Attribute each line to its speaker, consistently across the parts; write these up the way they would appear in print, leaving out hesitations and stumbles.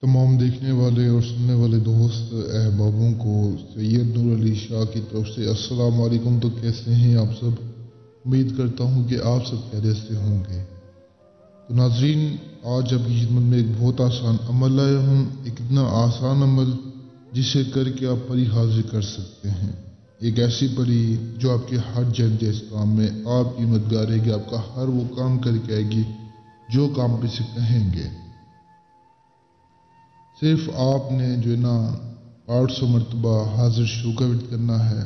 Speaker 1: तमाम देखने वाले और सुनने वाले दोस्त अहबाबों को सैयद नूर अली शाह की तरफ से अस्सलाम वालेकुम। तो कैसे हैं आप सब? उम्मीद करता हूं कि आप सब खैरियत से होंगे। तो नाजरीन, आज आपकी खिदमत में एक बहुत आसान अमल लाया हूं। एक इतना आसान अमल जिसे करके आप परी हाजिर कर सकते हैं। एक ऐसी परी जो आपके हर जैस काम में आपकी मददगार रहेगी, आपका हर वो काम करके आएगी जो काम पे से कहेंगे। सिर्फ आपने जो है ना 800 मरतबा हाजिर शू का विर्द करना है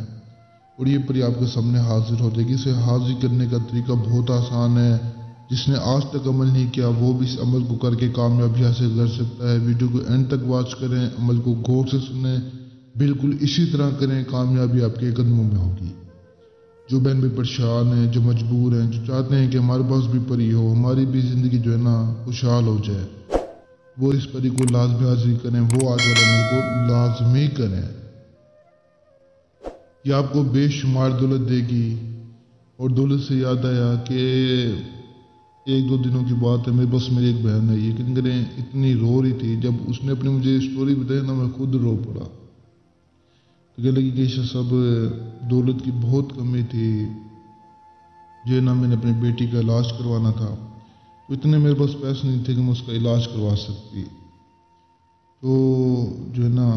Speaker 1: और ये परी आपके सामने हाजिर हो जाएगी। इसे हाजिर करने का तरीका बहुत आसान है। जिसने आज तक अमल नहीं किया वो भी इस अमल को करके कामयाबी हासिल कर सकता है। वीडियो को एंड तक वॉच करें, अमल को गौर से सुनें, बिल्कुल इसी तरह करें, कामयाबी आपके कदमों में होगी। जो बहन भी परेशान हैं, जो मजबूर हैं, जो चाहते हैं कि हमारे पास भी परी हो, हमारी भी ज़िंदगी जो है ना खुशहाल हो जाए, वो इस परी को लाजमी हाजिर करें। वो आज वाले अमल को लाजमी करें। ये आपको बेशुमार दौलत देगी। और दौलत से याद आया कि एक दो दिनों की बात है, मेरे पास मेरी एक बहन है, यकीन करें इतनी रो रही थी। जब उसने अपनी मुझे स्टोरी बताई ना, मैं खुद रो पड़ा। तो कह लगी कि सब दौलत की बहुत कमी थी, जो ना मैंने अपनी बेटी का इलाज करवाना था, तो इतने मेरे पास पैसे नहीं थे कि मैं उसका इलाज करवा सकती। तो जो है ना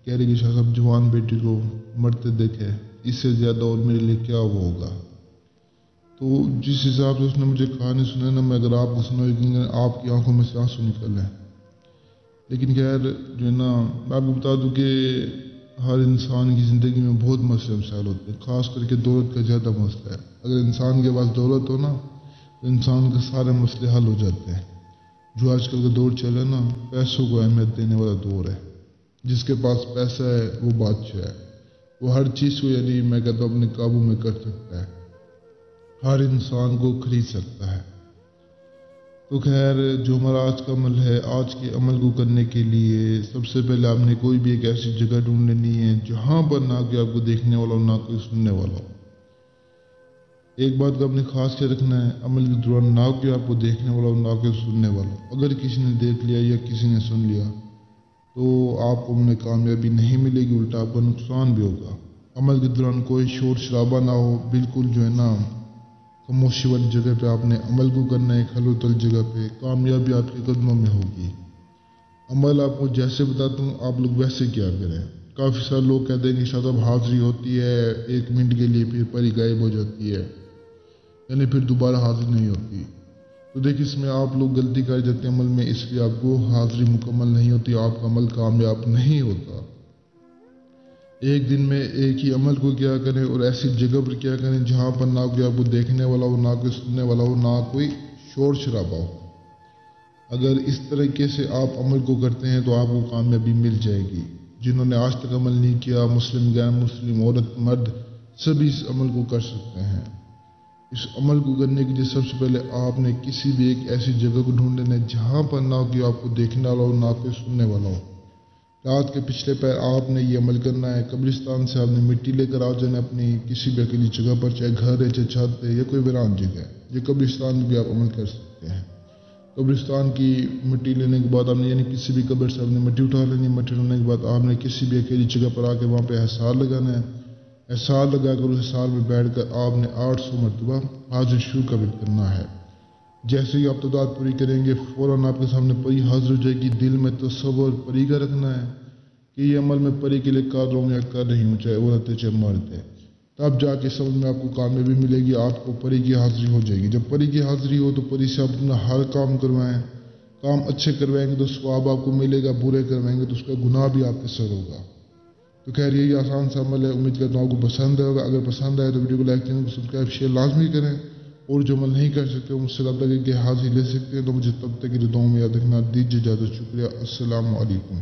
Speaker 1: कह रही कि शाह साहब जवान बेटी को मरते देखे, इससे ज़्यादा और मेरे लिए क्या वो होगा। तो जिस हिसाब से उसने मुझे कहानी सुनाई ना, मैं अगर आपको सुना आपकी आंखों में से आंसू निकल हैं। लेकिन खैर जो है ना, मैं आपको बता दूं कि हर इंसान की ज़िंदगी में बहुत मसले मसाइल होते हैं, ख़ास करके दौलत का ज़्यादा मसला है। अगर इंसान के पास दौलत हो ना तो इंसान के सारे मसले हल हो जाते हैं। जो आजकल का दौर चल रहा है ना, पैसों को अहमियत देने वाला दौर है। जिसके पास पैसा है वो बादशाह है। वो हर चीज़ को यानी मैं कहता हूँ अपने काबू में कर सकता है, हर इंसान को खरीद सकता है। तो खैर जो हमारा आज का अमल है, आज के अमल को करने के लिए सबसे पहले आपने कोई भी एक ऐसी जगह ढूंढ लेनी है जहाँ पर ना कोई आपको देखने वाला हो, ना कोई सुनने वाला हो। एक बात का आपने खास ख्याल रखना है, अमल के दौरान ना कोई आपको देखने वाला हो, ना कोई सुनने वाला हो। अगर किसी ने देख लिया या किसी ने सुन लिया तो आपको उनमें कामयाबी नहीं मिलेगी, उल्टा आपका नुकसान भी होगा। अमल के दौरान कोई शोर शराबा ना हो, बिल्कुल जो है ना खामोशी वाली जगह पे आपने अमल को करना है, खलोतल जगह पे। कामयाबी आपके कदमों में होगी। अमल आपको जैसे बताता हूँ आप लोग वैसे क्या करें। काफ़ी सारे लोग कहते हैं कि शायद हाजिरी होती है 1 मिनट के लिए, फिर परी गायब हो जाती है, यानी फिर दोबारा हाजिर नहीं होती। तो देखिए इसमें आप लोग गलती कर जाते हैं अमल में, इसलिए आपको हाजिरी मुकम्मल नहीं होती, आपका अमल कामयाब नहीं होता। एक दिन में एक ही अमल को क्या करें और ऐसी जगह पर क्या करें जहाँ पर ना कोई आपको देखने वाला हो, ना कोई सुनने वाला हो, ना कोई शोर शराबा हो। अगर इस तरीके से आप अमल को करते हैं तो आपको कामयाबी मिल जाएगी। जिन्होंने आज तक अमल नहीं किया, मुस्लिम गैर मुस्लिम, औरत मर्द, सभी इस अमल को कर सकते हैं। इस अमल को करने के लिए सबसे पहले आपने किसी भी एक ऐसी जगह को ढूंढ लेना है जहाँ पर ना कोई आपको देखने वाला हो, ना कोई सुनने वाला हो। रात के पिछले पैर आपने ये अमल करना है। कब्रिस्तान से आपने मिट्टी लेकर आ जाना अपनी किसी भी अकेली जगह पर, चाहे घर है, चाहे छत है, या कोई वीरान जगह है। ये कब्रिस्तान में भी आप अमल कर सकते हैं। कब्रिस्तान की मिट्टी लेने के बाद आपने यानी किसी भी कब्र से आपने मिट्टी उठा लेनी। मिट्टी उठाने के बाद आपने किसी भी अकेली जगह पर आके वहाँ पे एहसार लगाना है। एहसार लगाकर उस एहसार में बैठ कर आपने 800 मरतबा हाजिर शू का विर्द करना है। जैसे ही आप तदाद पूरी करेंगे फ़ौरन आपके सामने परी हाजिर हो जाएगी। दिल में तसव्वुर परी का रखना है कि ये अमल में परी के लिए कर रहा हूँ या कर रही हूँ, चाहे औरत है चाहे मर्द है। तब जाके समझ में आपको कामयाबी मिलेगी, आपको परी की हाजिरी हो जाएगी। जब परी की हाजिरी हो तो परी से आप अपना हर काम करवाएं। काम अच्छे करवाएंगे तो स्वाब आपको मिलेगा, बुरे करवाएंगे तो उसका गुनाह भी आपके सर होगा। तो खैर यही आसान सा अमल है। उम्मीद करता हूँ आपको पसंद आएगा। अगर पसंद आए तो वीडियो को लाइक, चैनल को सब्सक्राइब, शेयर लाजमी करें। और जो अमल नहीं कर सकते मुझसे रब्ता करके हाजिर ले सकते हैं। तो मुझे तब तक की दुआओं में याद रखना। दीजिए इजाज़त। शुक्रिया। अस्सलाम वालेकुम।